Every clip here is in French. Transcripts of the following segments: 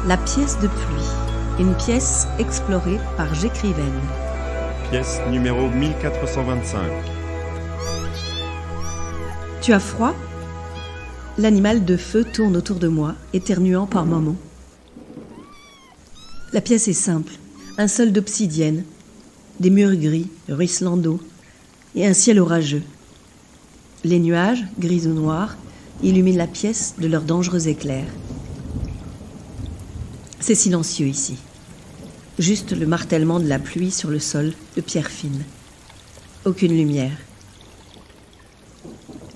La pièce de pluie, une pièce explorée par J'écrivaine. Pièce numéro 1425. Tu as froid ? L'animal de feu tourne autour de moi, éternuant par moments. La pièce est simple, un sol d'obsidienne, des murs gris, ruisselant d'eau, et un ciel orageux. Les nuages, gris ou noirs, illuminent la pièce de leurs dangereux éclairs. C'est silencieux ici. Juste le martèlement de la pluie sur le sol de pierre fine. Aucune lumière.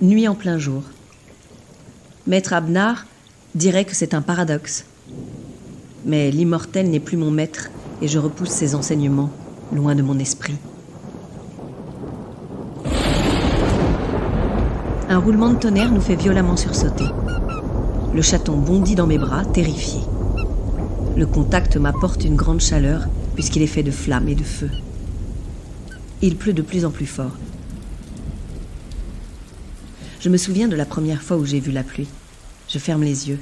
Nuit en plein jour. Maître Abnard dirait que c'est un paradoxe. Mais l'immortel n'est plus mon maître et je repousse ses enseignements loin de mon esprit. Un roulement de tonnerre nous fait violemment sursauter. Le chaton bondit dans mes bras, terrifié. Le contact m'apporte une grande chaleur puisqu'il est fait de flammes et de feu. Il pleut de plus en plus fort. Je me souviens de la première fois où j'ai vu la pluie. Je ferme les yeux.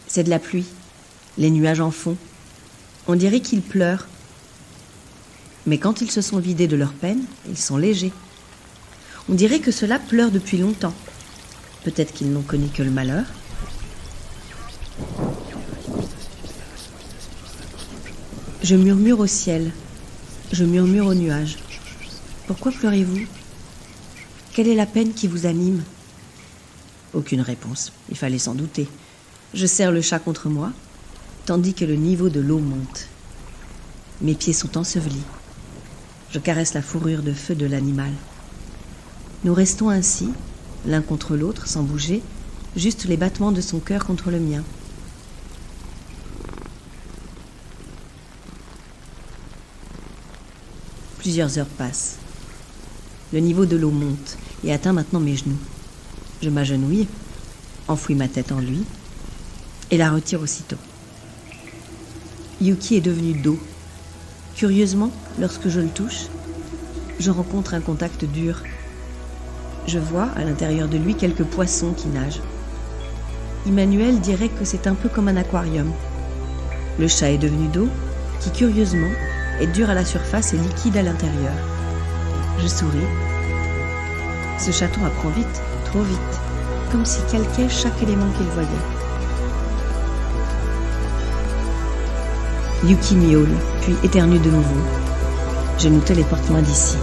C'est de la pluie. Les nuages en fond. On dirait qu'ils pleurent. Mais quand ils se sont vidés de leur peine, ils sont légers. On dirait que ceux-là pleurent depuis longtemps. Peut-être qu'ils n'ont connu que le malheur. Je murmure au ciel. Je murmure aux nuages. Pourquoi pleurez-vous ? Quelle est la peine qui vous anime ? Aucune réponse. Il fallait s'en douter. Je serre le chat contre moi, tandis que le niveau de l'eau monte. Mes pieds sont ensevelis. Je caresse la fourrure de feu de l'animal. Nous restons ainsi, l'un contre l'autre, sans bouger, juste les battements de son cœur contre le mien. Plusieurs heures passent. Le niveau de l'eau monte et atteint maintenant mes genoux. Je m'agenouille, enfouis ma tête en lui et la retire aussitôt. Yuki est devenu d'eau. Curieusement, lorsque je le touche, je rencontre un contact dur. Je vois à l'intérieur de lui quelques poissons qui nagent. Emmanuel dirait que c'est un peu comme un aquarium. Le chat est devenu d'eau, qui curieusement est dur à la surface et liquide à l'intérieur. Je souris. Ce chaton apprend vite, trop vite, comme s'il calquait chaque élément qu'il voyait. Yuki miaule, puis éternue de nouveau. Je nous téléporte loin d'ici.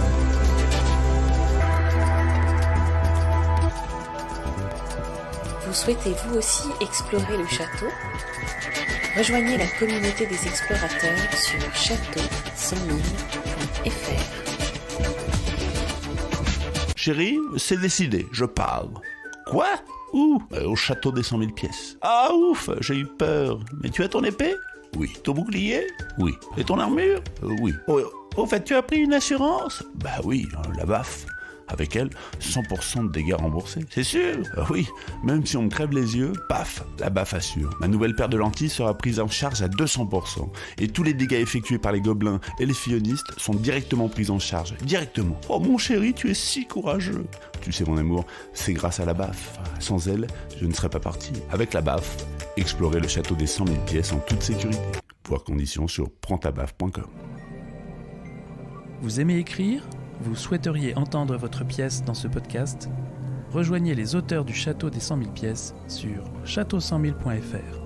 Vous souhaitez vous aussi explorer le château ? Rejoignez la communauté des explorateurs sur château-sans-mine.fr. Chérie, c'est décidé, je pars. Quoi ? Où ? Au château des 100 000 pièces. Ah ouf, j'ai eu peur. Mais tu as ton épée ? Oui. Ton bouclier ? Oui. Et ton armure ? Oui. Au fait, tu as pris une assurance ? Bah oui, la baffe. Avec elle, 100% de dégâts remboursés. C'est sûr ? Oui, même si on me crève les yeux, paf, la baffe assure. Ma nouvelle paire de lentilles sera prise en charge à 200%. Et tous les dégâts effectués par les gobelins et les fillonistes sont directement pris en charge. Directement. Oh mon chéri, tu es si courageux. Tu sais mon amour, c'est grâce à la baffe. Sans elle, je ne serais pas parti. Avec la baffe, explorez le château des 100 000 pièces en toute sécurité. Voir conditions sur prendtabaffe.com. Vous aimez écrire ? Vous souhaiteriez entendre votre pièce dans ce podcast ? Rejoignez les auteurs du Château des 100 000 pièces sur château100 000.fr.